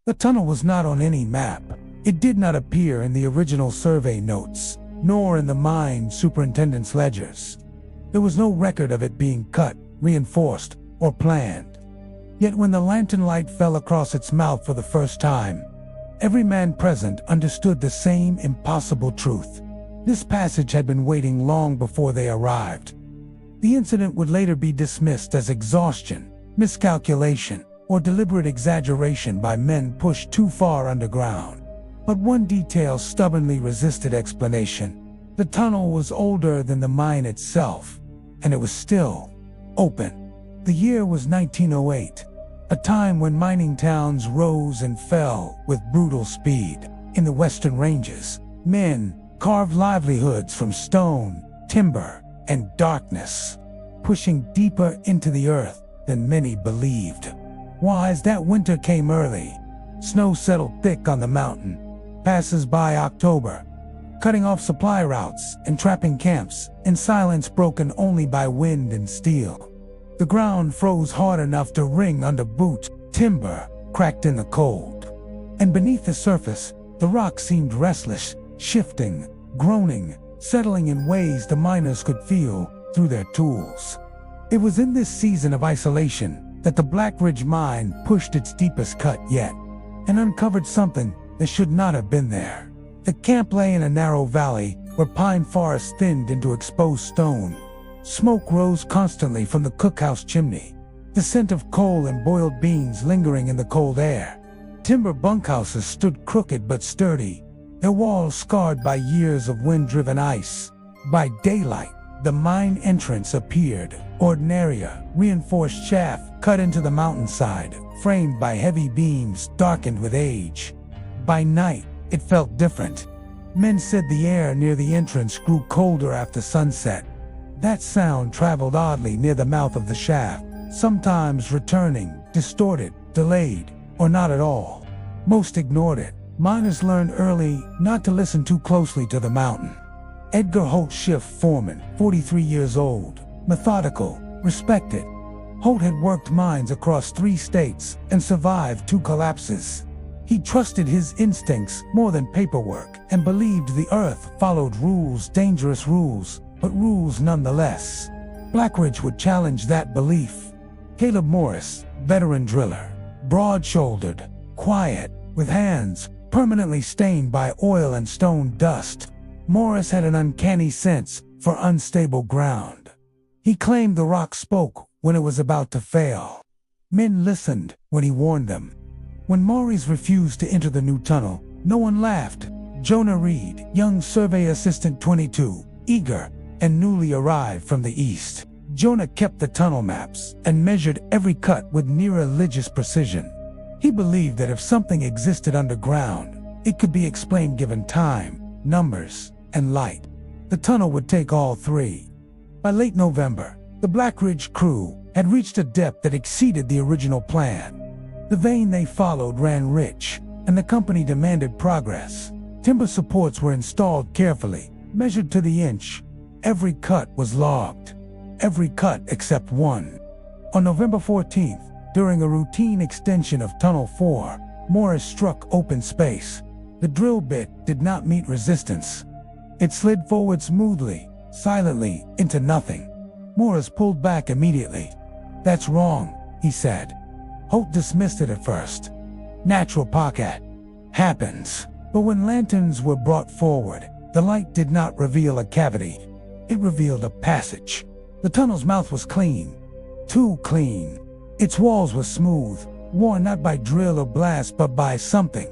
The tunnel was not on any map. It did not appear in the original survey notes, nor in the mine superintendent's ledgers. There was no record of it being cut, reinforced, or planned. Yet when the lantern light fell across its mouth for the first time, every man present understood the same impossible truth. This passage had been waiting long before they arrived. The incident would later be dismissed as exhaustion, miscalculation, or deliberate exaggeration by men pushed too far underground. But one detail stubbornly resisted explanation. The tunnel was older than the mine itself, and it was still open. The year was 1908, a time when mining towns rose and fell with brutal speed. In the western ranges, men carved livelihoods from stone, timber, and darkness, pushing deeper into the earth than many believed. As that winter came early, snow settled thick on the mountain. Passes by October, cutting off supply routes and trapping camps in silence broken only by wind and steel. The ground froze hard enough to ring under boots, timber cracked in the cold. And beneath the surface, the rock seemed restless, shifting, groaning, settling in ways the miners could feel through their tools. It was in this season of isolation that the Black Ridge mine pushed its deepest cut yet, and uncovered something that should not have been there. The camp lay in a narrow valley where pine forest thinned into exposed stone. Smoke rose constantly from the cookhouse chimney, the scent of coal and boiled beans lingering in the cold air. Timber bunkhouses stood crooked but sturdy, their walls scarred by years of wind-driven ice. By daylight, the mine entrance appeared, ordinary, reinforced shaft cut into the mountainside, framed by heavy beams darkened with age. By night, it felt different. Men said the air near the entrance grew colder after sunset. That sound traveled oddly near the mouth of the shaft, sometimes returning, distorted, delayed, or not at all. Most ignored it. Miners learned early not to listen too closely to the mountain. Edgar Holt Schiff, foreman, 43 years old, methodical, respected. Holt had worked mines across 3 states and survived 2 collapses. He trusted his instincts more than paperwork and believed the earth followed rules, dangerous rules, but rules nonetheless. Black Ridge would challenge that belief. Caleb Morris, veteran driller, broad-shouldered, quiet, with hands permanently stained by oil and stone dust. Morris had an uncanny sense for unstable ground. He claimed the rock spoke when it was about to fail. Men listened when he warned them. When Maurice refused to enter the new tunnel, no one laughed. Jonah Reed, young survey assistant 22, eager and newly arrived from the east. Jonah kept the tunnel maps and measured every cut with near-religious precision. He believed that if something existed underground, it could be explained given time, numbers, and light. The tunnel would take all 3. By late November, the Black Ridge crew had reached a depth that exceeded the original plan. The vein they followed ran rich, and the company demanded progress. Timber supports were installed carefully, measured to the inch. Every cut was logged. Every cut except one. On November 14th, during a routine extension of Tunnel 4, Morris struck open space. The drill bit did not meet resistance. It slid forward smoothly, silently, into nothing. Morris pulled back immediately. "That's wrong," he said. Holt dismissed it at first. "Natural pocket. Happens." But when lanterns were brought forward, the light did not reveal a cavity. It revealed a passage. The tunnel's mouth was clean. Too clean. Its walls were smooth, worn not by drill or blast but by something.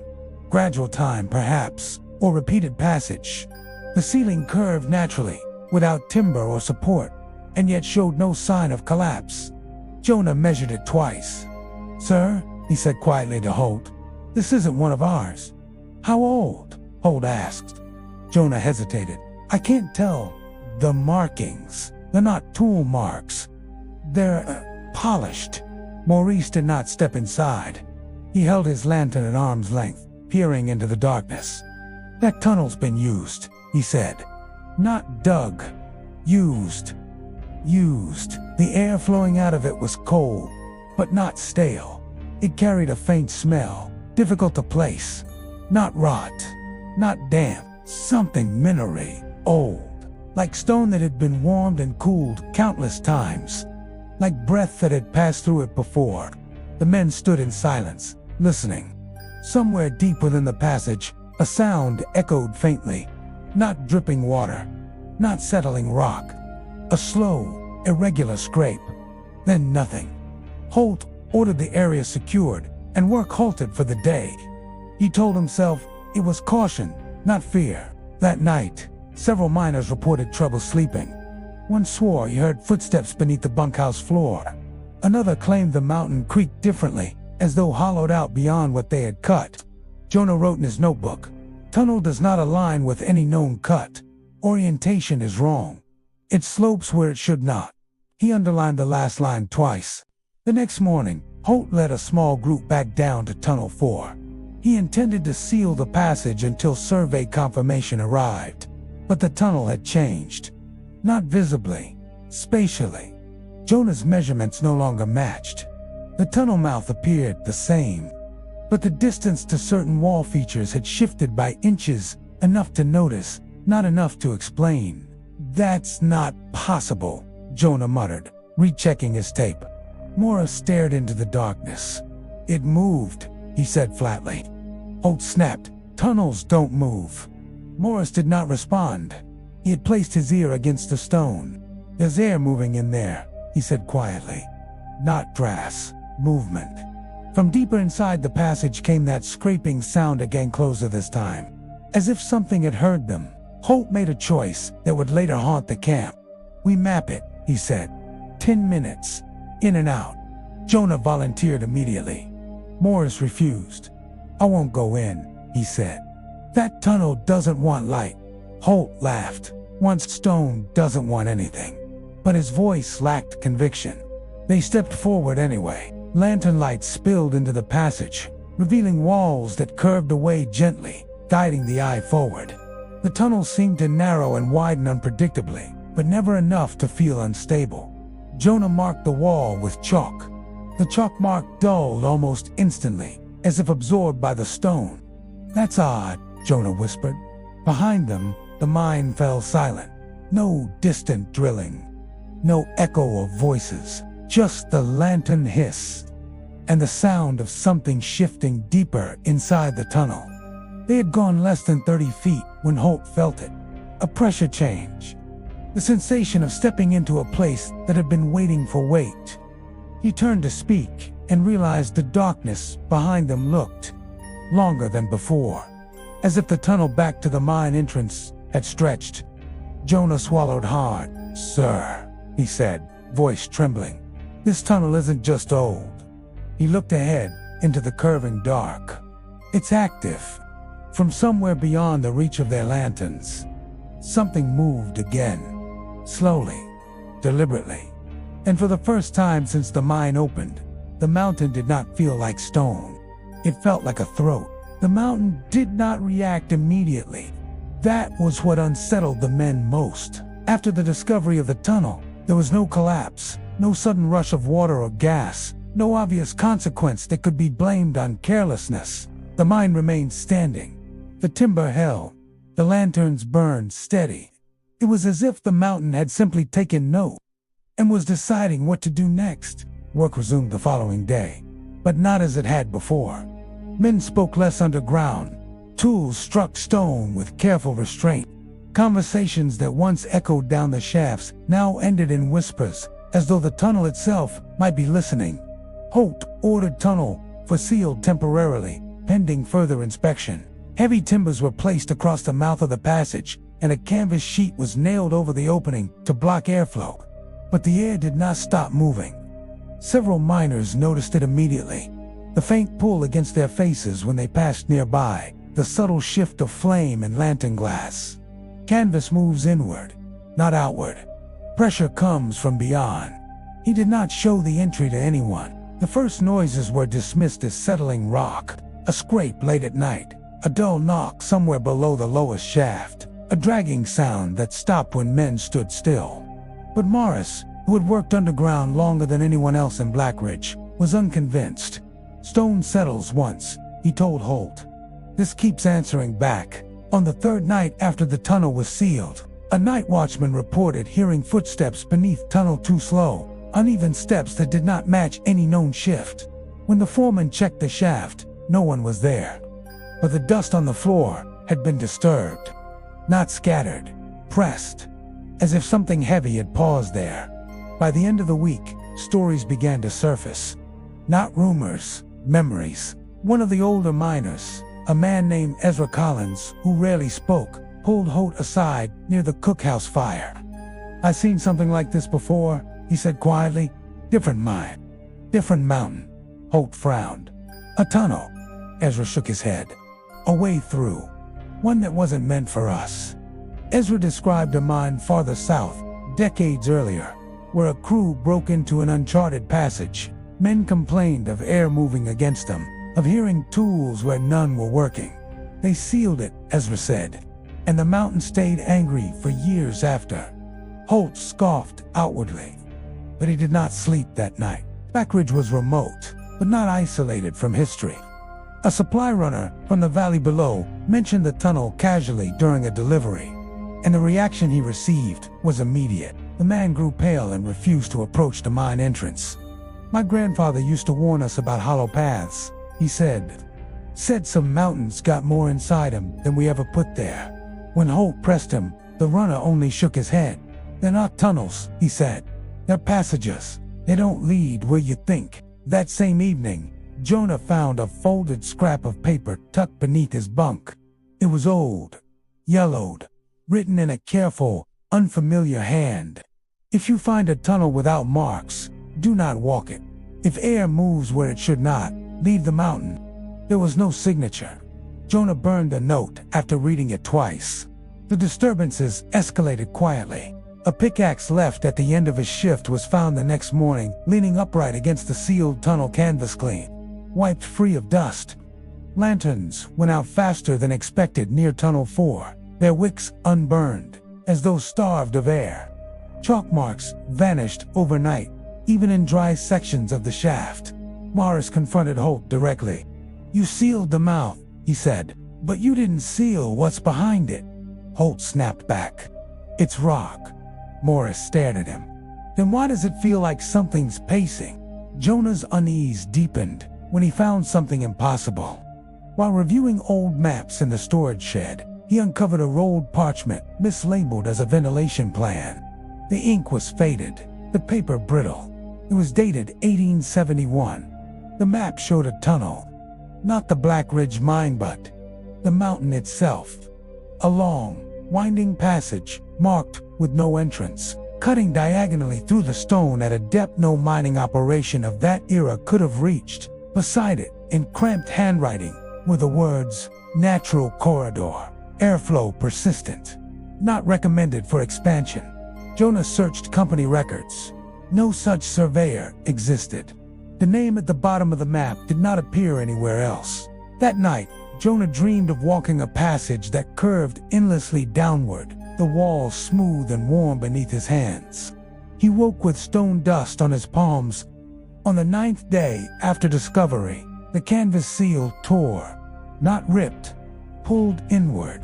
Gradual time, perhaps, or repeated passage. The ceiling curved naturally, without timber or support, and yet showed no sign of collapse. Jonah measured it twice. "Sir," he said quietly to Holt, "this isn't one of ours." "How old?" Holt asked. Jonah hesitated. "I can't tell. The markings. They're not tool marks. They're polished." Maurice did not step inside. He held his lantern at arm's length, peering into the darkness. "That tunnel's been used," he said. "Not dug. Used. Used." The air flowing out of it was cold, but not stale. It carried a faint smell, difficult to place. Not rot, not damp, something minery, old, like stone that had been warmed and cooled countless times, like breath that had passed through it before. The men stood in silence, listening. Somewhere deep within the passage, a sound echoed faintly. Not dripping water, not settling rock. A slow, irregular scrape. Then nothing. Holt ordered the area secured, and work halted for the day. He told himself it was caution, not fear. That night, several miners reported trouble sleeping. One swore he heard footsteps beneath the bunkhouse floor. Another claimed the mountain creaked differently, as though hollowed out beyond what they had cut. Jonah wrote in his notebook, "Tunnel does not align with any known cut. Orientation is wrong. It slopes where it should not." He underlined the last line twice. The next morning, Holt led a small group back down to Tunnel 4. He intended to seal the passage until survey confirmation arrived. But the tunnel had changed. Not visibly, spatially. Jonah's measurements no longer matched. The tunnel mouth appeared the same, but the distance to certain wall features had shifted by inches, enough to notice, not enough to explain. "That's not possible," Jonah muttered, rechecking his tape. Morris stared into the darkness. "It moved," he said flatly. Holt snapped, "Tunnels don't move." Morris did not respond. He had placed his ear against a stone. "There's air moving in there," he said quietly. "Not grass, movement." From deeper inside the passage came that scraping sound again, closer this time. As if something had heard them, Holt made a choice that would later haunt the camp. "We map it," he said. 10 minutes. In and out. Jonah volunteered immediately. Morris refused. "I won't go in," he said. "That tunnel doesn't want light." Holt laughed. "Once stone doesn't want anything." But his voice lacked conviction. They stepped forward anyway. Lantern light spilled into the passage, revealing walls that curved away gently, guiding the eye forward. The tunnel seemed to narrow and widen unpredictably, but never enough to feel unstable. Jonah marked the wall with chalk. The chalk mark dulled almost instantly, as if absorbed by the stone. "That's odd," Jonah whispered. Behind them, the mine fell silent. No distant drilling. No echo of voices. Just the lantern hiss. And the sound of something shifting deeper inside the tunnel. They had gone less than 30 feet when Holt felt it. A pressure change. The sensation of stepping into a place that had been waiting for weight. He turned to speak and realized the darkness behind them looked longer than before, as if the tunnel back to the mine entrance had stretched. Jonah swallowed hard. "Sir," he said, voice trembling, "this tunnel isn't just old." He looked ahead into the curving dark. "It's active." From somewhere beyond the reach of their lanterns, something moved again. Slowly, deliberately. And for the first time since the mine opened, the mountain did not feel like stone. It felt like a throat. The mountain did not react immediately. That was what unsettled the men most. After the discovery of the tunnel, there was no collapse, no sudden rush of water or gas, no obvious consequence that could be blamed on carelessness. The mine remained standing. The timber held. The lanterns burned steady. It was as if the mountain had simply taken note and was deciding what to do next. Work resumed the following day, but not as it had before. Men spoke less underground. Tools struck stone with careful restraint. Conversations that once echoed down the shafts now ended in whispers, as though the tunnel itself might be listening. Holt ordered tunnel for sealed temporarily, pending further inspection. Heavy timbers were placed across the mouth of the passage, and a canvas sheet was nailed over the opening to block airflow. But the air did not stop moving. Several miners noticed it immediately. The faint pull against their faces when they passed nearby, the subtle shift of flame and lantern glass. Canvas moves inward, not outward. Pressure comes from beyond. He did not show the entry to anyone. The first noises were dismissed as settling rock, a scrape late at night, a dull knock somewhere below the lowest shaft, a dragging sound that stopped when men stood still. But Morris, who had worked underground longer than anyone else in Blackridge, was unconvinced. Stone settles once, he told Holt. This keeps answering back. On the third night after the tunnel was sealed, a night watchman reported hearing footsteps beneath tunnel 2, slow, uneven steps that did not match any known shift. When the foreman checked the shaft, no one was there. But the dust on the floor had been disturbed. Not scattered, pressed, as if something heavy had paused there. By the end of the week, stories began to surface. Not rumors, memories. One of the older miners, a man named Ezra Collins, who rarely spoke, pulled Holt aside near the cookhouse fire. "I've seen something like this before," he said quietly. "Different mine, different mountain." Holt frowned. "A tunnel." Ezra shook his head. "A way through. One that wasn't meant for us." Ezra described a mine farther south, decades earlier, where a crew broke into an uncharted passage. Men complained of air moving against them, of hearing tools where none were working. "They sealed it," Ezra said, "and the mountain stayed angry for years after." Holt scoffed outwardly, but he did not sleep that night. Backridge was remote, but not isolated from history. A supply runner from the valley below mentioned the tunnel casually during a delivery, and the reaction he received was immediate. The man grew pale and refused to approach the mine entrance. "My grandfather used to warn us about hollow paths," he said. "Said some mountains got more inside him than we ever put there." When Holt pressed him, the runner only shook his head. "They're not tunnels," he said. "They're passages. They don't lead where you think." That same evening, Jonah found a folded scrap of paper tucked beneath his bunk. It was old, yellowed, written in a careful, unfamiliar hand. "If you find a tunnel without marks, do not walk it. If air moves where it should not, leave the mountain." There was no signature. Jonah burned the note after reading it twice. The disturbances escalated quietly. A pickaxe left at the end of his shift was found the next morning, leaning upright against the sealed tunnel canvas clean, wiped free of dust. Lanterns went out faster than expected near Tunnel 4, their wicks unburned, as though starved of air. Chalk marks vanished overnight, even in dry sections of the shaft. Morris confronted Holt directly. "You sealed the mouth," he said, "but you didn't seal what's behind it." Holt snapped back. "It's rock." Morris stared at him. "Then why does it feel like something's pacing?" Jonah's unease deepened when he found something impossible. While reviewing old maps in the storage shed, he uncovered a rolled parchment mislabeled as a ventilation plan. The ink was faded, the paper brittle. It was dated 1871. The map showed a tunnel, not the Black Ridge mine but the mountain itself. A long, winding passage, marked with no entrance, cutting diagonally through the stone at a depth no mining operation of that era could have reached. Beside it, in cramped handwriting, were the words, "Natural corridor, airflow persistent, not recommended for expansion." Jonah searched company records. No such surveyor existed. The name at the bottom of the map did not appear anywhere else. That night, Jonah dreamed of walking a passage that curved endlessly downward, the walls smooth and warm beneath his hands. He woke with stone dust on his palms. On the 9th day after discovery, the canvas seal tore, not ripped, pulled inward.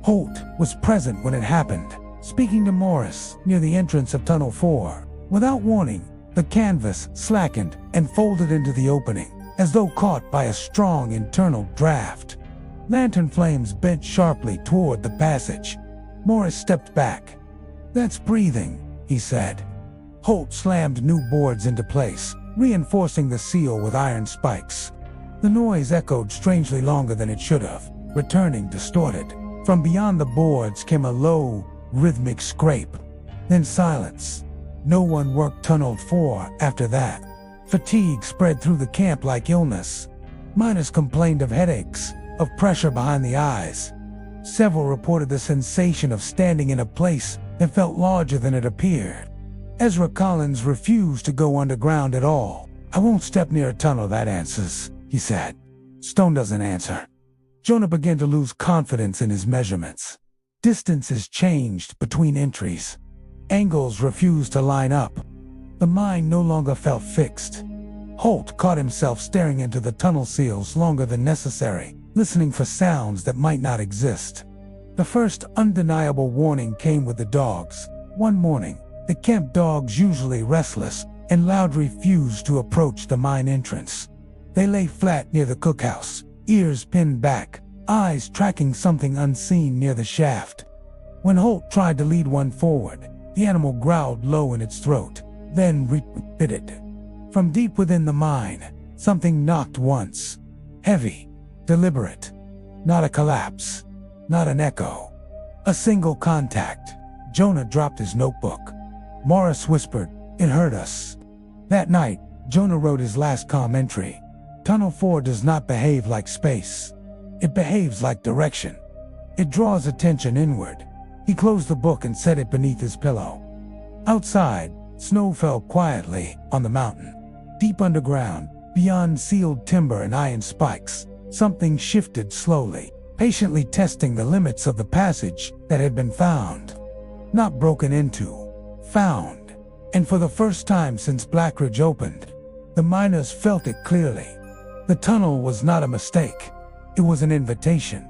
Holt was present when it happened, speaking to Morris near the entrance of Tunnel 4. Without warning, the canvas slackened and folded into the opening, as though caught by a strong internal draft. Lantern flames bent sharply toward the passage. Morris stepped back. "That's breathing," he said. Holt slammed new boards into place, reinforcing the seal with iron spikes. The noise echoed strangely longer than it should have, returning distorted. From beyond the boards came a low, rhythmic scrape. Then silence. No one worked Tunnel 4 after that. Fatigue spread through the camp like illness. Miners complained of headaches, of pressure behind the eyes. Several reported the sensation of standing in a place that felt larger than it appeared. Ezra Collins refused to go underground at all. "I won't step near a tunnel that answers," he said. "Stone doesn't answer." Jonah began to lose confidence in his measurements. Distances changed between entries. Angles refused to line up. The mine no longer felt fixed. Holt caught himself staring into the tunnel seals longer than necessary, listening for sounds that might not exist. The first undeniable warning came with the dogs. One morning, the camp dogs, usually restless and loud, refused to approach the mine entrance. They lay flat near the cookhouse, ears pinned back, eyes tracking something unseen near the shaft. When Holt tried to lead one forward, the animal growled low in its throat, then repeated. From deep within the mine, something knocked once. Heavy, deliberate. Not a collapse, not an echo. A single contact. Jonah dropped his notebook. Morris whispered, "It hurt us." That night, Jonah wrote his last calm entry. Tunnel 4 does not behave like space. It behaves like direction. It draws attention inward. He closed the book and set it beneath his pillow. Outside, snow fell quietly on the mountain. Deep underground, beyond sealed timber and iron spikes, something shifted slowly, patiently testing the limits of the passage that had been found. Not broken into, found. And for the first time since Blackridge opened, the miners felt it clearly. The tunnel was not a mistake. It was an invitation.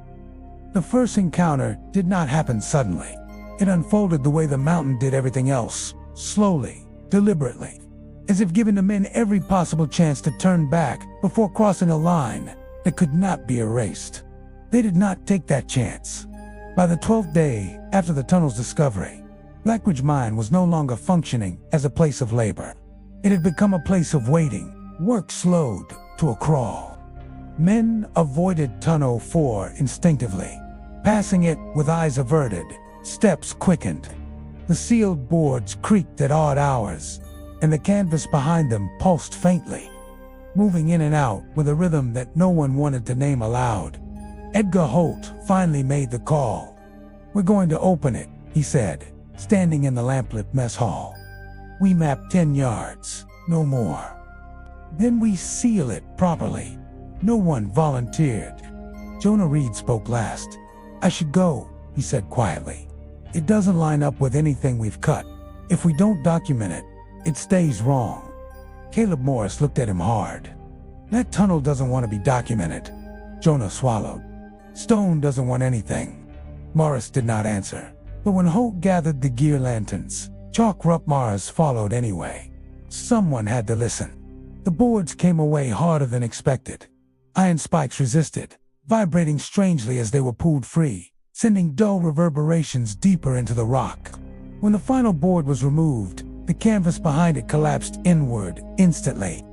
The first encounter did not happen suddenly. It unfolded the way the mountain did everything else, slowly, deliberately, as if giving the men every possible chance to turn back before crossing a line that could not be erased. They did not take that chance. By the 12th day after the tunnel's discovery, Blackridge Mine was no longer functioning as a place of labor. It had become a place of waiting, work slowed to a crawl. Men avoided Tunnel 4 instinctively, passing it with eyes averted, steps quickened. The sealed boards creaked at odd hours, and the canvas behind them pulsed faintly, moving in and out with a rhythm that no one wanted to name aloud. Edgar Holt finally made the call. "We're going to open it," he said, standing in the lamplit mess hall. "We map 10 yards, no more. Then we seal it properly." No one volunteered. Jonah Reed spoke last. "I should go," he said quietly. "It doesn't line up with anything we've cut. If we don't document it, it stays wrong." Caleb Morris looked at him hard. "That tunnel doesn't want to be documented." Jonah swallowed. "Stone doesn't want anything." Morris did not answer. But when Holt gathered the gear lanterns, Chalk Rupp Morris followed anyway. Someone had to listen. The boards came away harder than expected. Iron spikes resisted, vibrating strangely as they were pulled free, sending dull reverberations deeper into the rock. When the final board was removed, the canvas behind it collapsed inward instantly,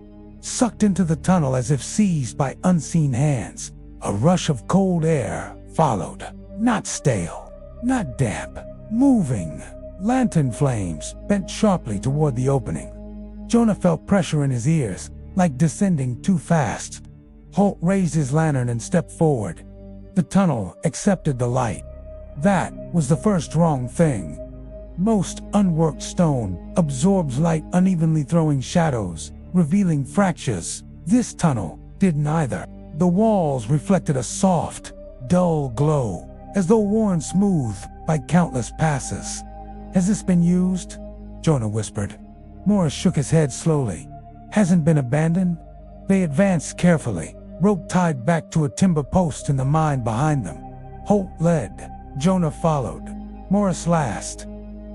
sucked into the tunnel as if seized by unseen hands. A rush of cold air followed, not stale, not damp, moving. Lantern flames bent sharply toward the opening. Jonah felt pressure in his ears, like descending too fast. Holt raised his lantern and stepped forward. The tunnel accepted the light. That was the first wrong thing. Most unworked stone absorbs light unevenly, throwing shadows, revealing fractures. This tunnel did neither. The walls reflected a soft, dull glow, as though worn smooth by countless passes. "Has this been used?" Jonah whispered. Morris shook his head slowly. "Hasn't been abandoned?" They advanced carefully, rope tied back to a timber post in the mine behind them. Holt led. Jonah followed. Morris last.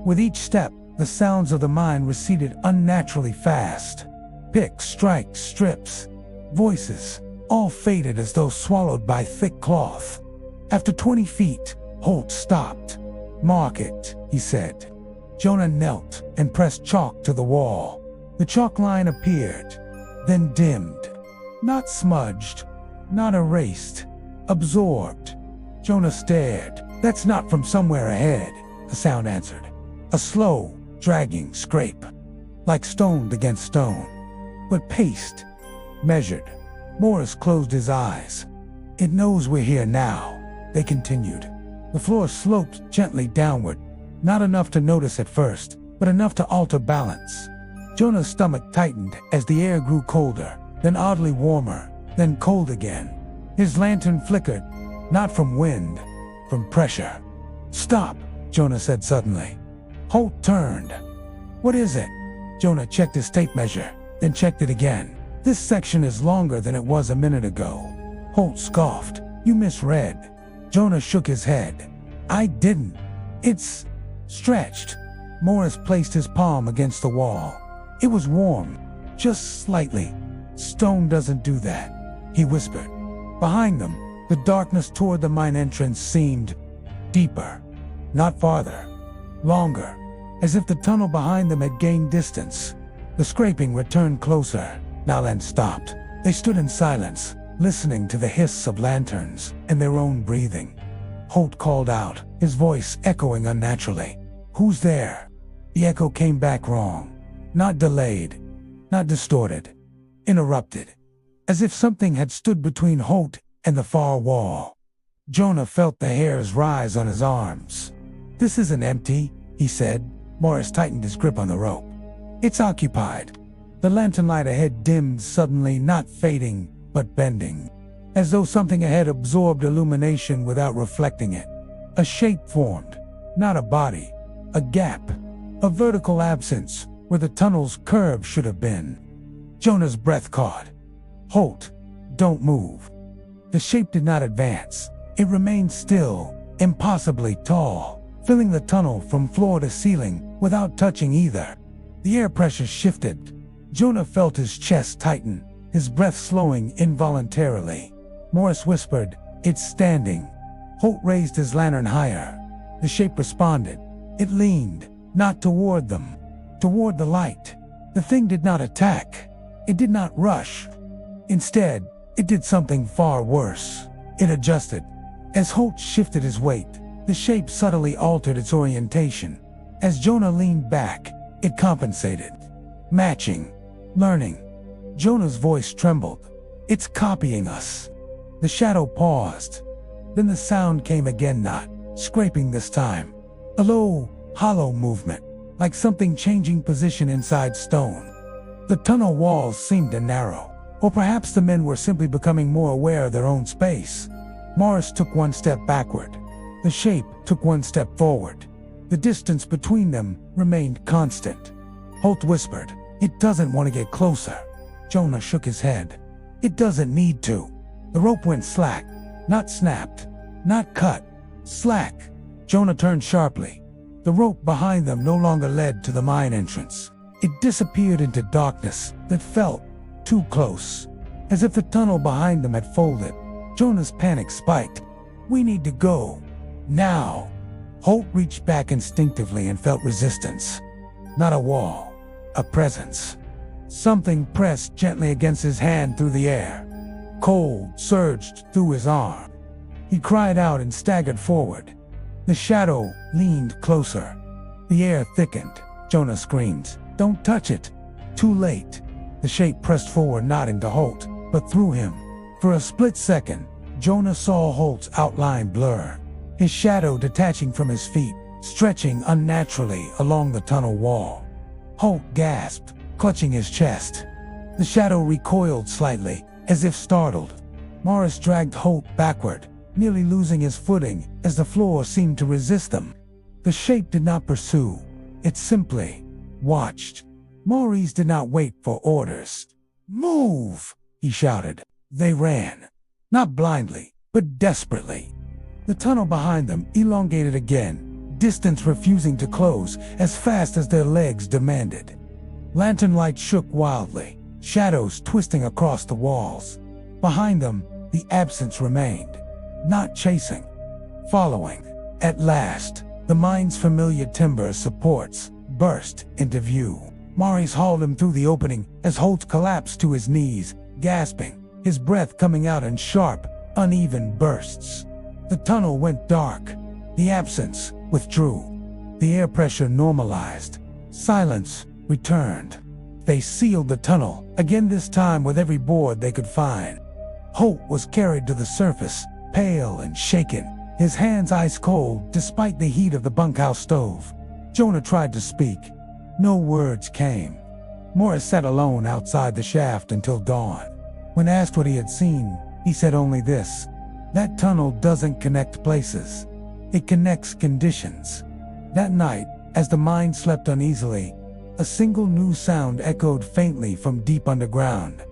With each step, the sounds of the mine receded unnaturally fast. Picks, strikes, strips, voices, all faded as though swallowed by thick cloth. After 20 feet, Holt stopped. "Mark it," he said. Jonah knelt and pressed chalk to the wall. The chalk line appeared, then dimmed. Not smudged, not erased, absorbed. Jonah stared. "That's not from somewhere ahead," the sound answered. A slow, dragging scrape, like stone against stone, but paced, measured. Morris closed his eyes. "It knows we're here now," they continued. The floor sloped gently downward, not enough to notice at first, but enough to alter balance. Jonah's stomach tightened as the air grew colder, then oddly warmer, then cold again. His lantern flickered, not from wind, from pressure. "Stop," Jonah said suddenly. Holt turned. "What is it?" Jonah checked his tape measure, then checked it again. This section is longer than it was a minute ago. Holt scoffed. You misread. Jonah shook his head. I didn't. It's stretched. Morris placed his palm against the wall. It was warm, just slightly. Stone doesn't do that, he whispered. Behind them, the darkness toward the mine entrance seemed deeper, not farther, longer, as if the tunnel behind them had gained distance. The scraping returned closer, now then stopped. They stood in silence, listening to the hiss of lanterns and their own breathing. Holt called out, his voice echoing unnaturally. Who's there? The echo came back wrong. Not delayed, not distorted, interrupted, as if something had stood between Holt and the far wall. Jonah felt the hairs rise on his arms. This isn't empty, he said. Morris tightened his grip on the rope. It's occupied. The lantern light ahead dimmed suddenly, not fading, but bending, as though something ahead absorbed illumination without reflecting it. A shape formed, not a body, a gap, a vertical absence where the tunnel's curve should have been. Jonah's breath caught. Holt, don't move. The shape did not advance. It remained still, impossibly tall, filling the tunnel from floor to ceiling without touching either. The air pressure shifted. Jonah felt his chest tighten, his breath slowing involuntarily. Morris whispered, "It's standing." Holt raised his lantern higher. The shape responded. It leaned, not toward them, toward the light. The thing did not attack. It did not rush. Instead, it did something far worse. It adjusted. As Holt shifted his weight, the shape subtly altered its orientation. As Jonah leaned back, it compensated. Matching. Learning. Jonah's voice trembled. It's copying us. The shadow paused. Then the sound came again, not scraping this time. A low, hollow movement, like something changing position inside stone. The tunnel walls seemed to narrow, or perhaps the men were simply becoming more aware of their own space. Morris took one step backward. The shape took one step forward. The distance between them remained constant. Holt whispered, "It doesn't want to get closer." Jonah shook his head. "It doesn't need to." The rope went slack, not snapped, not cut, slack. Jonah turned sharply. The rope behind them no longer led to the mine entrance. It disappeared into darkness that felt too close, as if the tunnel behind them had folded. Jonah's panic spiked. "We need to go. Now." Holt reached back instinctively and felt resistance. Not a wall, a presence. Something pressed gently against his hand through the air. Cold surged through his arm. He cried out and staggered forward. The shadow leaned closer. The air thickened. Jonah screamed, "Don't touch it." Too late. The shape pressed forward, not into Holt, but through him. For a split second, Jonah saw Holt's outline blur, his shadow detaching from his feet, stretching unnaturally along the tunnel wall. Holt gasped, clutching his chest. The shadow recoiled slightly, as if startled. Morris dragged Holt backward, nearly losing his footing as the floor seemed to resist them. The shape did not pursue. It simply watched. Maurice did not wait for orders. "Move!" he shouted. They ran. Not blindly, but desperately. The tunnel behind them elongated again, distance refusing to close as fast as their legs demanded. Lantern light shook wildly, shadows twisting across the walls. Behind them, the absence remained. Not chasing, following. At last, the mine's familiar timber supports burst into view. Maurice hauled him through the opening as Holt collapsed to his knees, gasping, his breath coming out in sharp, uneven bursts. The tunnel went dark. The absence withdrew. The air pressure normalized. Silence returned. They sealed the tunnel, again this time with every board they could find. Holt was carried to the surface, pale and shaken, his hands ice cold despite the heat of the bunkhouse stove. Jonah tried to speak. No words came. Morris sat alone outside the shaft until dawn. When asked what he had seen, he said only this: "That tunnel doesn't connect places. It connects conditions." That night, as the mine slept uneasily, a single new sound echoed faintly from deep underground.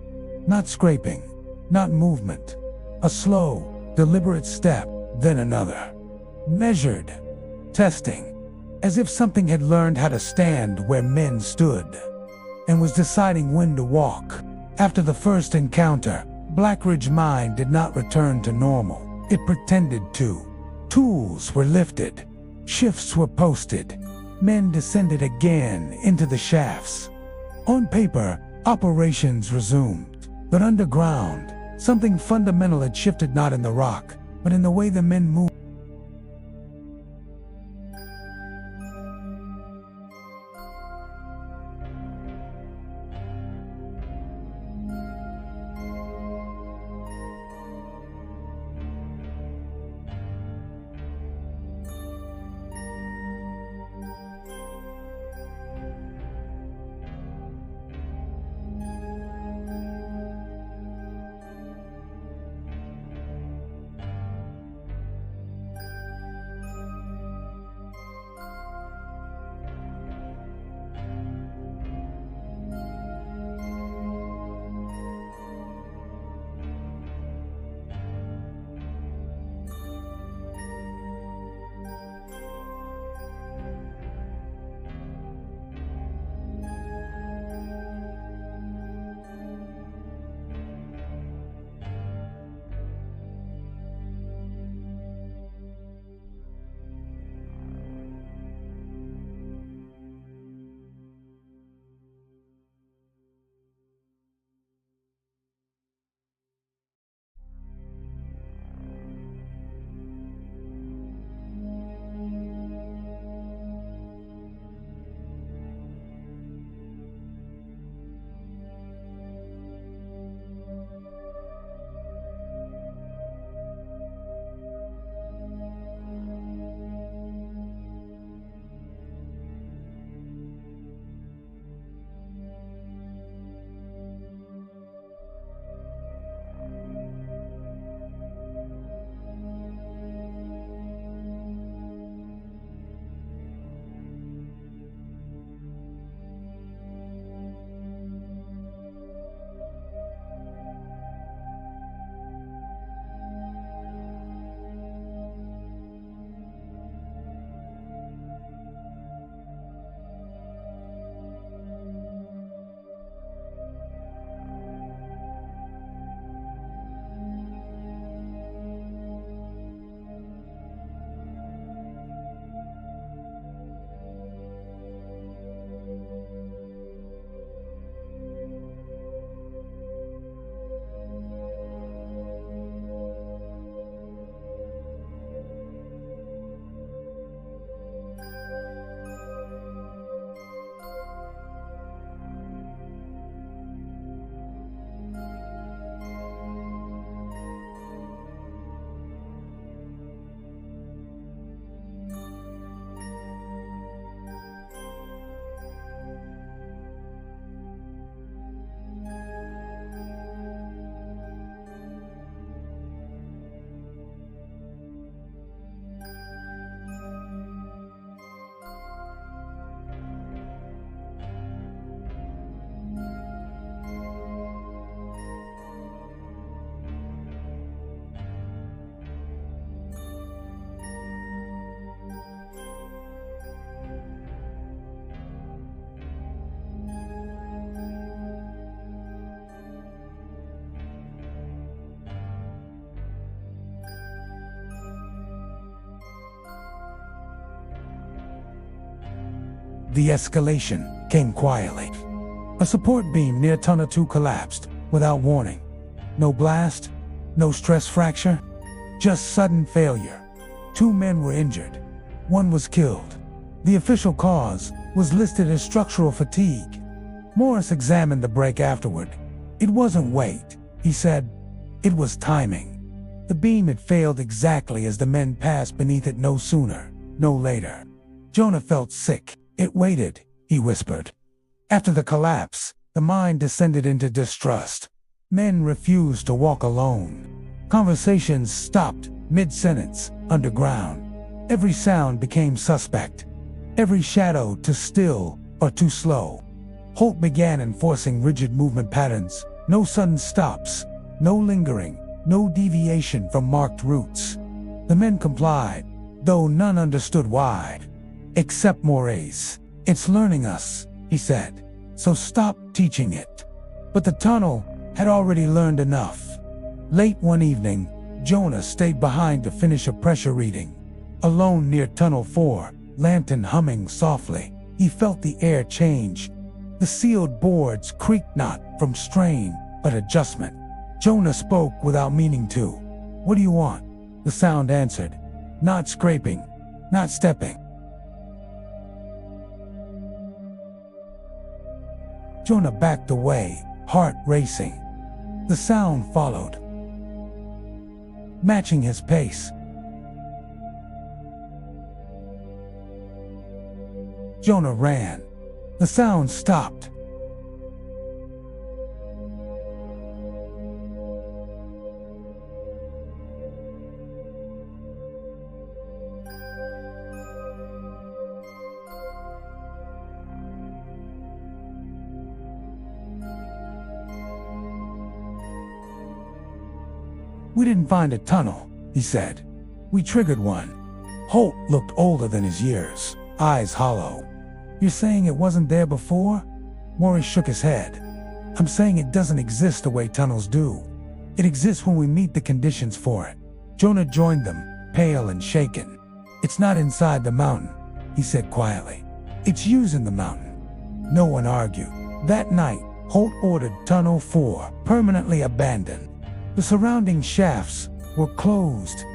Not scraping, not movement. A slow, deliberate step, then another. Measured, testing, as if something had learned how to stand where men stood, and was deciding when to walk. After the first encounter, Blackridge's mind did not return to normal. It pretended to. Tools were lifted. Shifts were posted. Men descended again into the shafts. On paper, operations resumed. But underground, something fundamental had shifted, not in the rock, but in the way the men moved. The escalation came quietly. A support beam near Tunnel 2 collapsed without warning. No blast, no stress fracture, just sudden failure. 2 men were injured. 1 was killed. The official cause was listed as structural fatigue. Morris examined the break afterward. It wasn't weight, he said. It was timing. The beam had failed exactly as the men passed beneath it, no sooner, no later. Jonah felt sick. It waited, he whispered. After the collapse, the mind descended into distrust. Men refused to walk alone. Conversations stopped mid-sentence, underground. Every sound became suspect. Every shadow too still or too slow. Holt began enforcing rigid movement patterns, No sudden stops, no lingering, no deviation from marked routes. The men complied, though none understood why. Except Maurice. "It's learning us," he said, "so stop teaching it." But the tunnel had already learned enough. Late one evening, Jonah stayed behind to finish a pressure reading. Alone near Tunnel 4, lantern humming softly, he felt the air change. The sealed boards creaked not from strain, but adjustment. Jonah spoke without meaning to. "What do you want?" The sound answered. "Not scraping, not stepping." Jonah backed away, heart racing. The sound followed, matching his pace. Jonah ran. The sound stopped. "We didn't find a tunnel," he said. "We triggered one." Holt looked older than his years, eyes hollow. "You're saying it wasn't there before?" Maurice shook his head. "I'm saying it doesn't exist the way tunnels do. It exists when we meet the conditions for it." Jonah joined them, pale and shaken. "It's not inside the mountain," he said quietly. "It's using the mountain." No one argued. That night, Holt ordered Tunnel 4 permanently abandoned. The surrounding shafts were closed.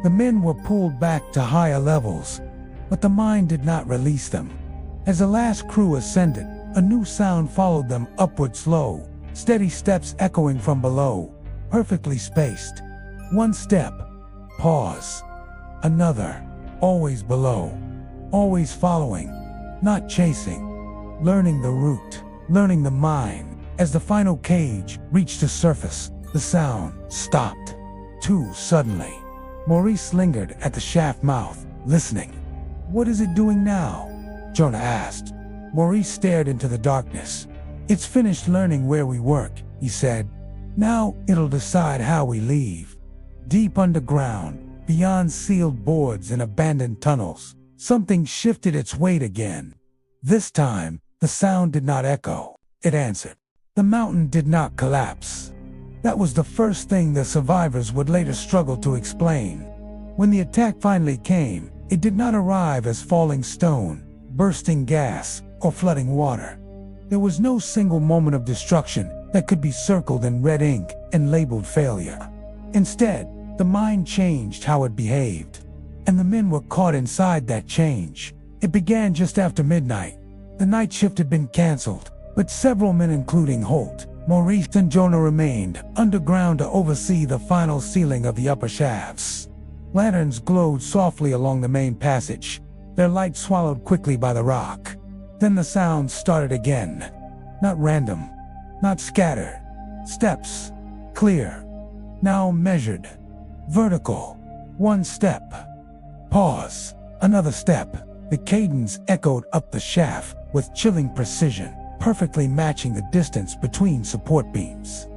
The men were pulled back to higher levels, but the mine did not release them. As the last crew ascended, a new sound followed them upward slow, steady steps echoing from below, perfectly spaced. One step, pause. Another, always below, always following, not chasing, learning the route, learning the mine. As the final cage reached the surface, the sound stopped. Too suddenly. Maurice lingered at the shaft mouth, listening. "What is it doing now?" Jonah asked. Maurice stared into the darkness. "It's finished learning where we work," he said. "Now it'll decide how we leave." Deep underground, beyond sealed boards and abandoned tunnels, something shifted its weight again. This time, the sound did not echo. It answered. The mountain did not collapse. That was the first thing the survivors would later struggle to explain. When the attack finally came, it did not arrive as falling stone, bursting gas, or flooding water. There was no single moment of destruction that could be circled in red ink and labeled failure. Instead, the mine changed how it behaved, and the men were caught inside that change. It began just after midnight. The night shift had been canceled, but several men, including Holt, Maurice, and Jonah, remained underground to oversee the final sealing of the upper shafts. Lanterns glowed softly along the main passage, their light swallowed quickly by the rock. Then the sound started again. Not random, not scattered. Steps, clear, now measured, vertical. One step, pause, another step. The cadence echoed up the shaft with chilling precision, perfectly matching the distance between support beams.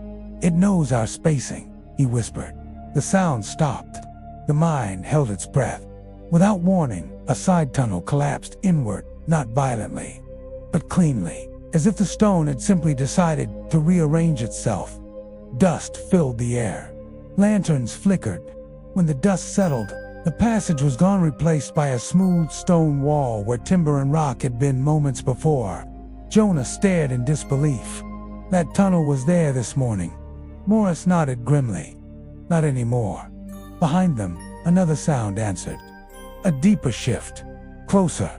"It knows our spacing," he whispered. The sound stopped. The mine held its breath. Without warning, a side tunnel collapsed inward, not violently, but cleanly, as if the stone had simply decided to rearrange itself. Dust filled the air. Lanterns flickered. When the dust settled, the passage was gone, replaced by a smooth stone wall where timber and rock had been moments before. Jonah stared in disbelief. That tunnel was there this morning. Maurice nodded grimly. Not anymore. Behind them, another sound answered. A deeper shift. Closer.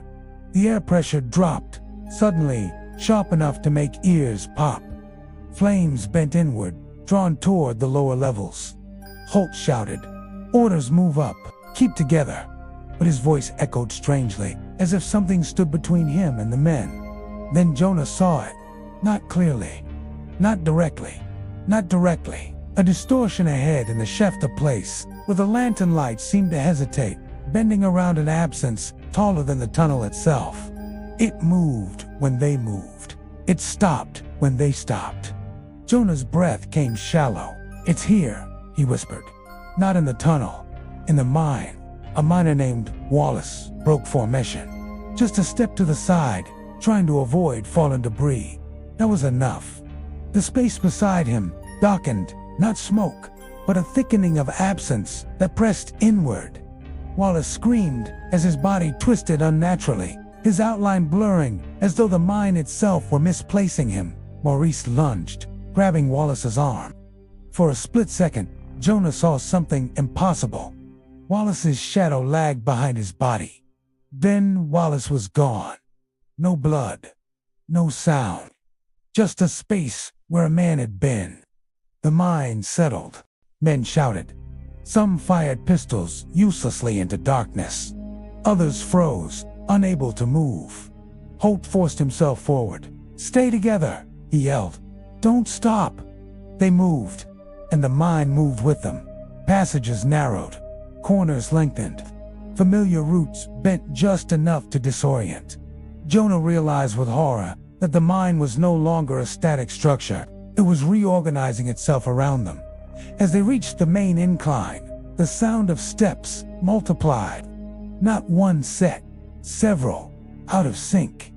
The air pressure dropped, suddenly, sharp enough to make ears pop. Flames bent inward, drawn toward the lower levels. Holt shouted, "Orders, move up, keep together." But his voice echoed strangely, as if something stood between him and the men. Then Jonah saw it. Not clearly. Not directly. Not directly. A distortion ahead in the shaft of place, where the lantern light seemed to hesitate, bending around an absence taller than the tunnel itself. It moved when they moved. It stopped when they stopped. Jonah's breath came shallow. "It's here," he whispered. "Not in the tunnel. In the mine." A miner named Wallace broke formation. Just a step to the side, trying to avoid fallen debris. That was enough. The space beside him darkened, not smoke, but a thickening of absence that pressed inward. Wallace screamed as his body twisted unnaturally, his outline blurring as though the mine itself were misplacing him. Maurice lunged, grabbing Wallace's arm. For a split second, Jonah saw something impossible. Wallace's shadow lagged behind his body. Then Wallace was gone. No blood, no sound, just a space where a man had been. The mine settled. Men shouted. Some fired pistols uselessly into darkness. Others froze, unable to move. Holt forced himself forward. "Stay together," he yelled. "Don't stop." They moved, and the mine moved with them. Passages narrowed, corners lengthened. Familiar routes bent just enough to disorient. Jonah realized with horror that the mine was no longer a static structure. It was reorganizing itself around them. As they reached the main incline, the sound of steps multiplied. Not one set, several, out of sync.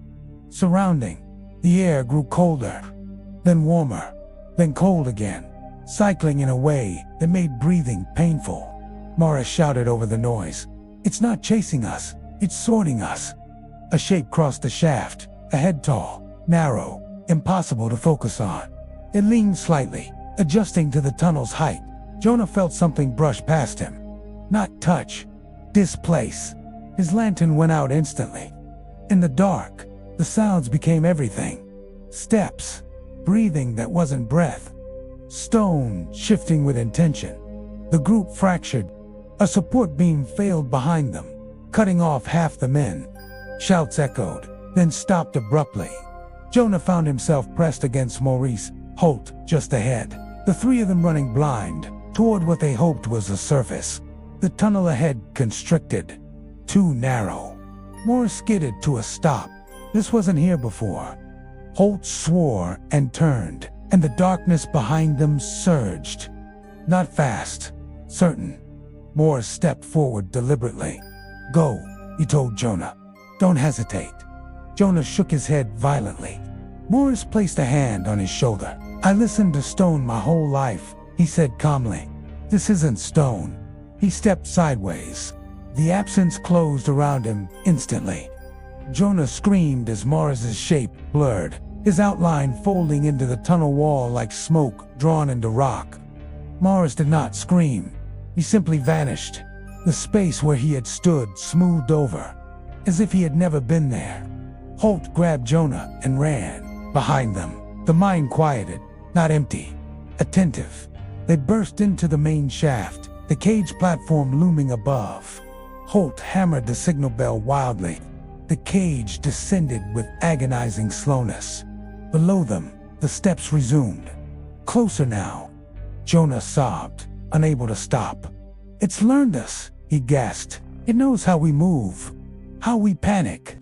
Surrounding, the air grew colder, then warmer, then cold again, cycling in a way that made breathing painful. Morris shouted over the noise. "It's not chasing us, it's sorting us." A shape crossed the shaft, a head tall, narrow, impossible to focus on. It leaned slightly, adjusting to the tunnel's height. Jonah felt something brush past him. Not touch, displace. His lantern went out instantly. In the dark, the sounds became everything. Steps, breathing that wasn't breath. Stone shifting with intention. The group fractured. A support beam failed behind them, cutting off half the men. Shouts echoed, then stopped abruptly. Jonah found himself pressed against Maurice, Holt just ahead. The three of them running blind, toward what they hoped was the surface. The tunnel ahead constricted, too narrow. Morris skidded to a stop. This wasn't here before. Holt swore and turned, and the darkness behind them surged. Not fast, certain. Morris stepped forward deliberately. "Go," he told Jonah. "Don't hesitate." Jonah shook his head violently. Morris placed a hand on his shoulder. "I listened to stone my whole life," he said calmly. "This isn't stone." He stepped sideways. The absence closed around him instantly. Jonah screamed as Morris's shape blurred, his outline folding into the tunnel wall like smoke drawn into rock. Morris did not scream. He simply vanished. The space where he had stood smoothed over, as if he had never been there. Holt grabbed Jonah and ran behind them. The mine quieted, not empty, attentive. They burst into the main shaft, the cage platform looming above. Holt hammered the signal bell wildly. The cage descended with agonizing slowness. Below them, the steps resumed. Closer now. Jonah sobbed, unable to stop. "It's learned us," he gasped. "It knows how we move, how we panic."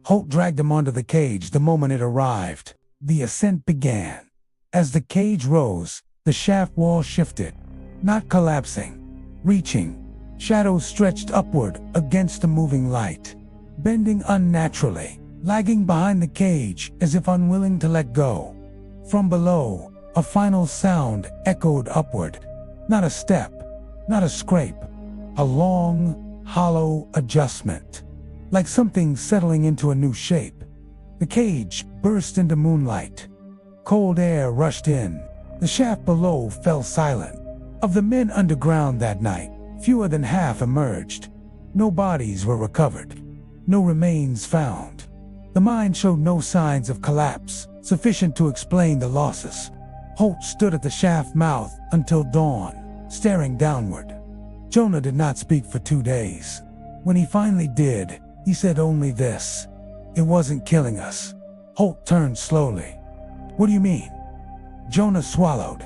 Holt dragged him onto the cage the moment it arrived. The ascent began. As the cage rose, the shaft wall shifted, not collapsing, reaching. Shadows stretched upward against the moving light, bending unnaturally, lagging behind the cage as if unwilling to let go. From below, a final sound echoed upward. Not a step, not a scrape, a long, hollow adjustment, like something settling into a new shape. The cage burst into moonlight. Cold air rushed in. The shaft below fell silent. Of the men underground that night, fewer than half emerged. No bodies were recovered. No remains found. The mine showed no signs of collapse, sufficient to explain the losses. Holt stood at the shaft mouth until dawn, staring downward. Jonah did not speak for 2 days. When he finally did, he said only this: "It wasn't killing us." Holt turned slowly. "What do you mean?" Jonah swallowed.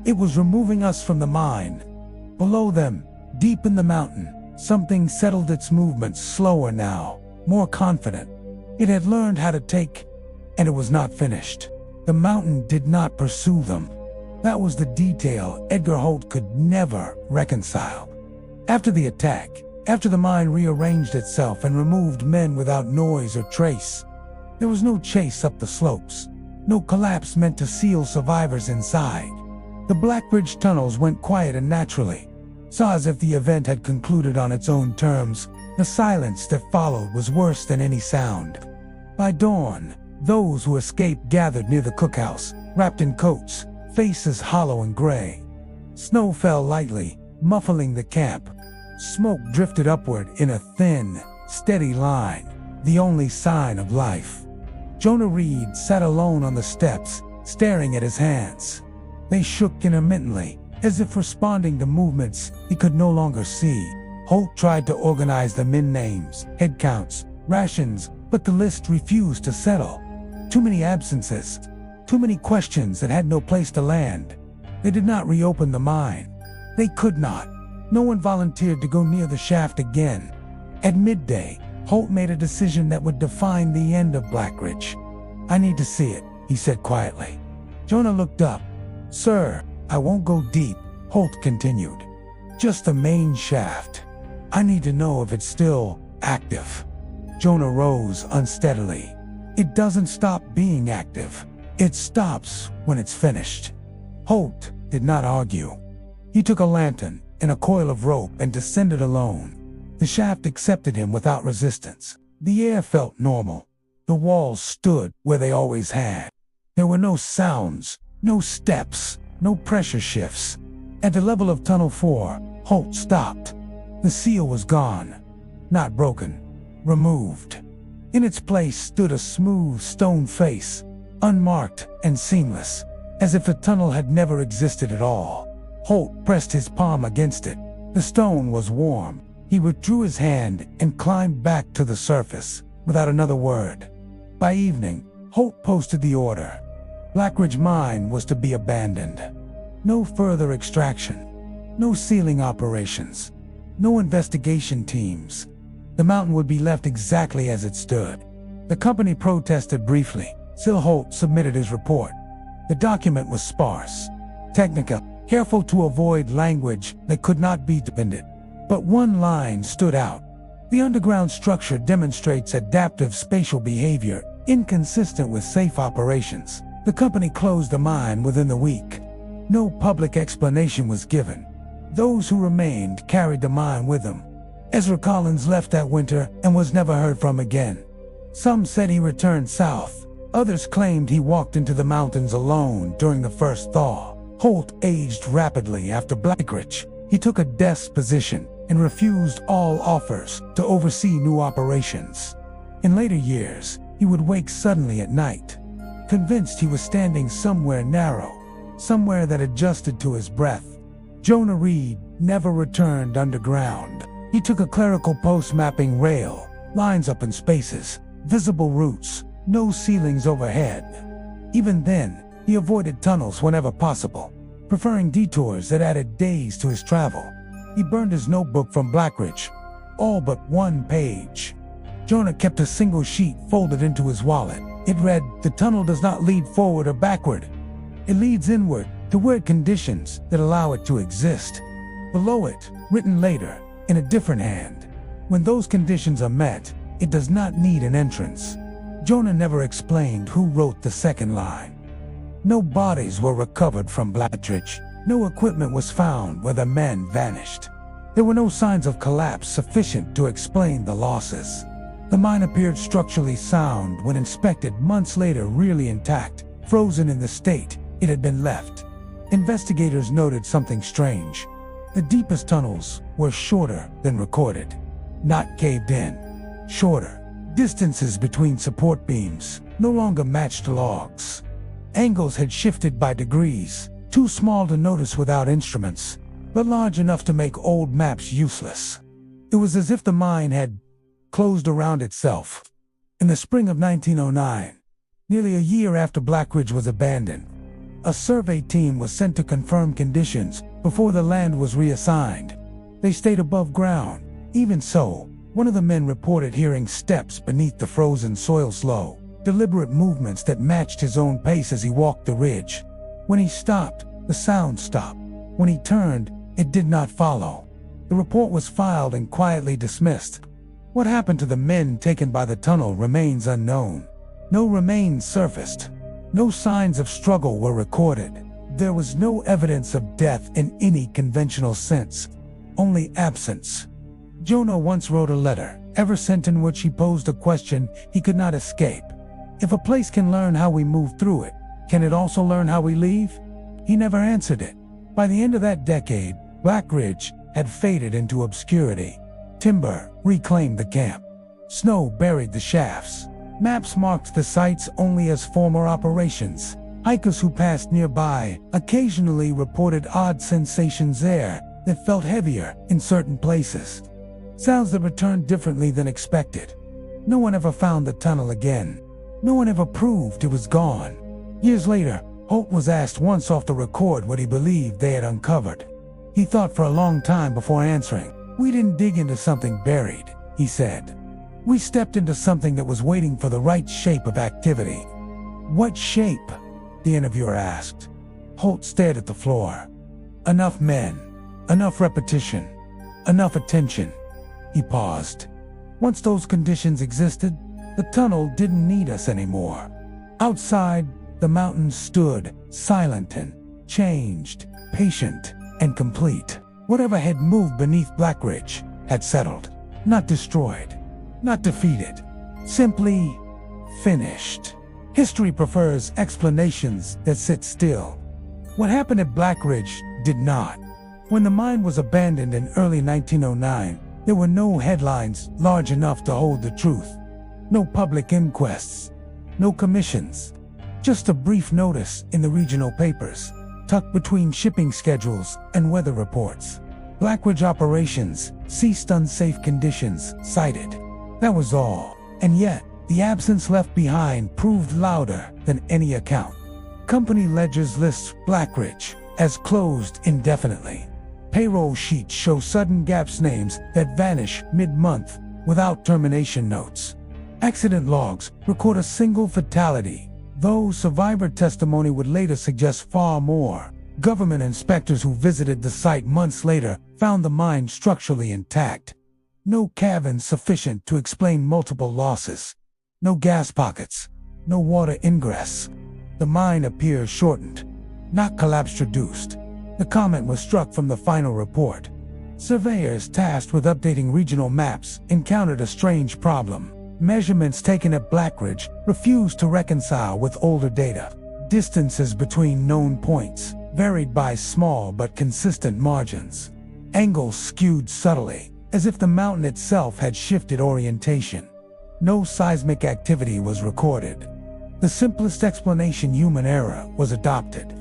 "It was removing us from the mine. Below them, deep in the mountain, something settled its movements slower now, more confident. It had learned how to take, and it was not finished. The mountain did not pursue them. That was the detail Edgar Holt could never reconcile. After the attack, after the mine rearranged itself and removed men without noise or trace, there was no chase up the slopes, no collapse meant to seal survivors inside. The Blackbridge tunnels went quiet and naturally, so as if the event had concluded on its own terms. The silence that followed was worse than any sound. By dawn, those who escaped gathered near the cookhouse, wrapped in coats, faces hollow and gray. Snow fell lightly, muffling the camp. Smoke drifted upward in a thin, steady line, the only sign of life. Jonah Reed sat alone on the steps, staring at his hands. They shook intermittently, as if responding to movements he could no longer see. Holt tried to organize the men names, head counts, rations, but the list refused to settle. Too many absences, too many questions that had no place to land. They did not reopen the mine. They could not. No one volunteered to go near the shaft again. At midday, Holt made a decision that would define the end of Blackbridge. "I need to see it," he said quietly. Jonah looked up. "Sir, I won't go deep," Holt continued. "Just the main shaft. I need to know if it's still active." Jonah rose unsteadily. "It doesn't stop being active. It stops when it's finished." Holt did not argue. He took a lantern and a coil of rope and descended alone. The shaft accepted him without resistance. The air felt normal. The walls stood where they always had. There were no sounds, no steps, no pressure shifts. At the level of Tunnel 4, Holt stopped. The seal was gone. Not broken. Removed. In its place stood a smooth stone face, unmarked and seamless, as if the tunnel had never existed at all. Holt pressed his palm against it. The stone was warm. He withdrew his hand and climbed back to the surface, without another word. By evening, Holt posted the order. Blackbridge Mine was to be abandoned. No further extraction. No sealing operations. No investigation teams. The mountain would be left exactly as it stood. The company protested briefly. Still, Holt submitted his report. The document was sparse, technical, careful to avoid language that could not be depended. But one line stood out. The underground structure demonstrates adaptive spatial behavior inconsistent with safe operations. The company closed the mine within the week. No public explanation was given. Those who remained carried the mine with them. Ezra Collins left that winter and was never heard from again. Some said he returned south. Others claimed he walked into the mountains alone during the first thaw. Holt aged rapidly after Blackbridge. He took a desk position and refused all offers to oversee new operations. In later years, he would wake suddenly at night, convinced he was standing somewhere narrow, somewhere that adjusted to his breath. Jonah Reed never returned underground. He took a clerical post mapping rail, lines up in spaces, visible routes, no ceilings overhead. Even then, he avoided tunnels whenever possible, preferring detours that added days to his travel. He burned his notebook from Blackbridge, all but one page. Jonah kept a single sheet folded into his wallet. It read, "The tunnel does not lead forward or backward. It leads inward, toward conditions that allow it to exist." Below it, written later, in a different hand, "When those conditions are met, it does not need an entrance." Jonah never explained who wrote the second line. No bodies were recovered from Blackbridge. No equipment was found where the men vanished. There were no signs of collapse sufficient to explain the losses. The mine appeared structurally sound when inspected months later, really intact, frozen in the state it had been left. Investigators noted something strange. The deepest tunnels were shorter than recorded, not caved in. Shorter. Distances between support beams no longer matched logs. Angles had shifted by degrees, too small to notice without instruments, but large enough to make old maps useless. It was as if the mine had closed around itself. In the spring of 1909, nearly a year after Blackbridge was abandoned, a survey team was sent to confirm conditions before the land was reassigned. They stayed above ground. Even so, one of the men reported hearing steps beneath the frozen soil, slow, deliberate movements that matched his own pace as he walked the ridge. When he stopped, The sound stopped. When he turned, it did not follow. The report was filed and quietly dismissed. What happened to the men taken by the tunnel remains unknown. No remains surfaced. No signs of struggle were recorded. There was no evidence of death in any conventional sense, only absence. Jonah once wrote a letter, ever sent, in which he posed a question he could not escape. If a place can learn how we move through it, can it also learn how we leave? He never answered it. By the end of that decade, Black Ridge had faded into obscurity. Timber reclaimed the camp. Snow buried the shafts. Maps marked the sites only as former operations. Hikers who passed nearby occasionally reported odd sensations there that felt heavier in certain places. Sounds that returned differently than expected. No one ever found the tunnel again. No one ever proved it was gone. Years later, Holt was asked once off the record what he believed they had uncovered. He thought for a long time before answering. "We didn't dig into something buried," he said. "We stepped into something that was waiting for the right shape of activity." "What shape?" the interviewer asked. Holt stared at the floor. "Enough men, enough repetition, enough attention." He paused. Once those conditions existed, the tunnel didn't need us anymore. Outside, the mountains stood, silent and changed, patient and complete. Whatever had moved beneath Black Ridge had settled, not destroyed, not defeated, simply finished. History prefers explanations that sit still. What happened at Black Ridge did not. When the mine was abandoned in early 1909, there were no headlines large enough to hold the truth. No public inquests, no commissions, just a brief notice in the regional papers, tucked between shipping schedules and weather reports. Black Ridge operations ceased, unsafe conditions cited. That was all. And yet, the absence left behind proved louder than any account. Company ledgers list Black Ridge as closed indefinitely. Payroll sheets show sudden gaps, names that vanish mid-month without termination notes. Accident logs record a single fatality, though survivor testimony would later suggest far more. Government inspectors who visited the site months later found the mine structurally intact. No caverns sufficient to explain multiple losses. No gas pockets. No water ingress. The mine appears shortened, not collapse-reduced. The comment was struck from the final report. Surveyors tasked with updating regional maps encountered a strange problem. Measurements taken at Black Ridge refused to reconcile with older data. Distances between known points varied by small but consistent margins. Angles skewed subtly, as if the mountain itself had shifted orientation. No seismic activity was recorded. The simplest explanation, human error, was adopted.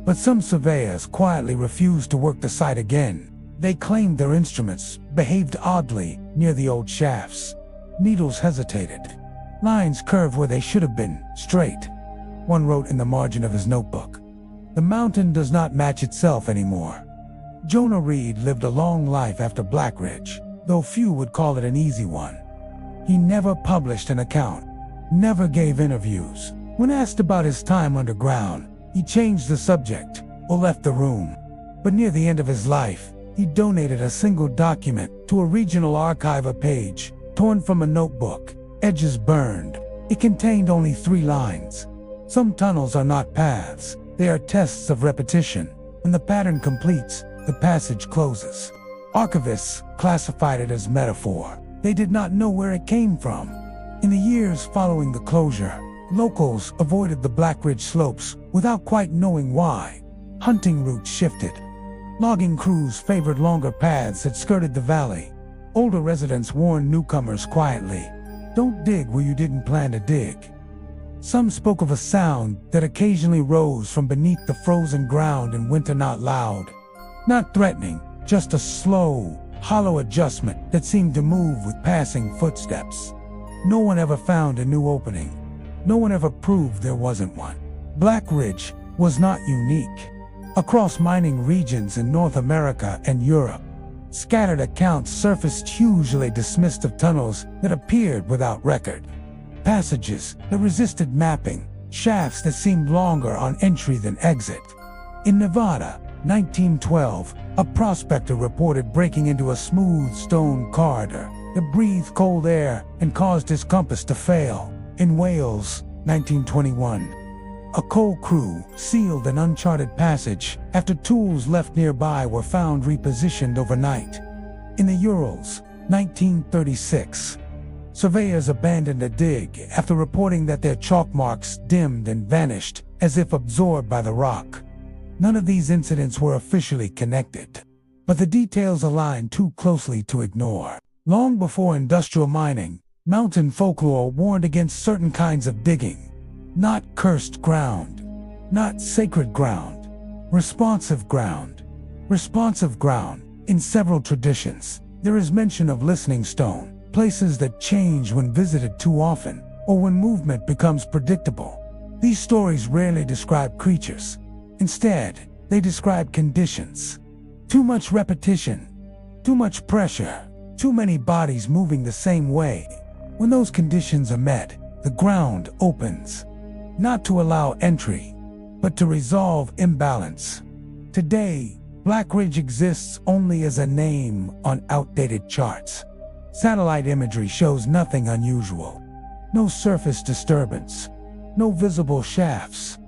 But some surveyors quietly refused to work the site again. They claimed their instruments behaved oddly near the old shafts. Needles hesitated. Lines curved where they should have been straight. One wrote in the margin of his notebook, "The mountain does not match itself anymore." Jonah Reed lived a long life after Black Ridge, though few would call it an easy one. He never published an account, never gave interviews. When asked about his time underground, he changed the subject or left the room. But near the end of his life, he donated a single document to a regional archive, a page torn from a notebook, edges burned. It contained only 3 lines. "Some tunnels are not paths, they are tests of repetition. When the pattern completes, the passage closes." Archivists classified it as metaphor. They did not know where it came from. In the years following the closure, locals avoided the Black Ridge slopes without quite knowing why. Hunting routes shifted. Logging crews favored longer paths that skirted the valley. Older residents warned newcomers quietly, "Don't dig where you didn't plan to dig." Some spoke of a sound that occasionally rose from beneath the frozen ground in winter, not loud, not threatening, just a slow, hollow adjustment that seemed to move with passing footsteps. No one ever found a new opening. No one ever proved there wasn't one. Black Ridge was not unique. Across mining regions in North America and Europe, scattered accounts surfaced, hugely dismissed, of tunnels that appeared without record. Passages that resisted mapping, shafts that seemed longer on entry than exit. In Nevada, 1912, a prospector reported breaking into a smooth stone corridor that breathed cold air and caused his compass to fail. In Wales, 1921, a coal crew sealed an uncharted passage after tools left nearby were found repositioned overnight. In the Urals, 1936, surveyors abandoned a dig after reporting that their chalk marks dimmed and vanished as if absorbed by the rock. None of these incidents were officially connected, but the details align too closely to ignore. Long before industrial mining, mountain folklore warned against certain kinds of digging. Not cursed ground, not sacred ground, responsive ground. Responsive ground. In several traditions, there is mention of listening stone, places that change when visited too often, or when movement becomes predictable. These stories rarely describe creatures. Instead, they describe conditions. Too much repetition, too much pressure, too many bodies moving the same way. When those conditions are met, the ground opens, not to allow entry, but to resolve imbalance. Today, Black Ridge exists only as a name on outdated charts. Satellite imagery shows nothing unusual. No surface disturbance, no visible shafts.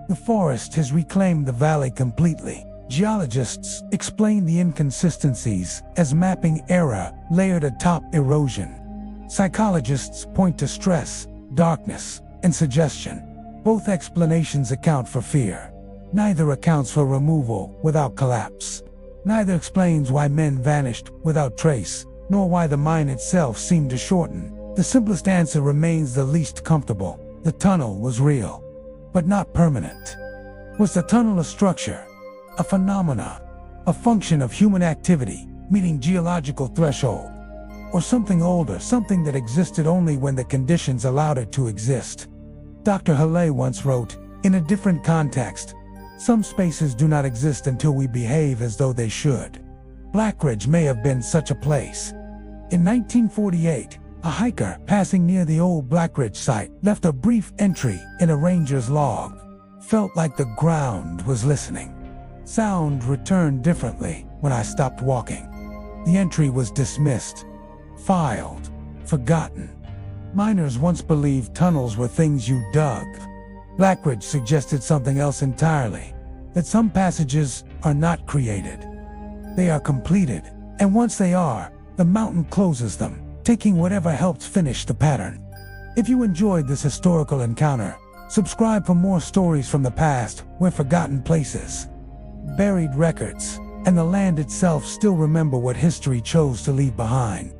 The forest has reclaimed the valley completely. Geologists explain the inconsistencies as mapping error layered atop erosion. Psychologists point to stress, darkness, and suggestion. Both explanations account for fear. Neither accounts for removal without collapse. Neither explains why men vanished without trace, nor why the mine itself seemed to shorten. The simplest answer remains the least comfortable. The tunnel was real, but not permanent. Was the tunnel a structure, a phenomena, a function of human activity meeting geological threshold, or something older, something that existed only when the conditions allowed it to exist? Dr. Halle once wrote, in a different context, some spaces do not exist until we behave as though they should. Black Ridge may have been such a place. In 1948, a hiker passing near the old Black Ridge site left a brief entry in a ranger's log. Felt like the ground was listening. Sound returned differently when I stopped walking. The entry was dismissed, filed, forgotten. Miners once believed tunnels were things you dug. Black Ridge suggested something else entirely, that some passages are not created. They are completed, and once they are, the mountain closes them, taking whatever helped finish the pattern. If you enjoyed this historical encounter, subscribe for more stories from the past where forgotten places, buried records, and the land itself still remember what history chose to leave behind.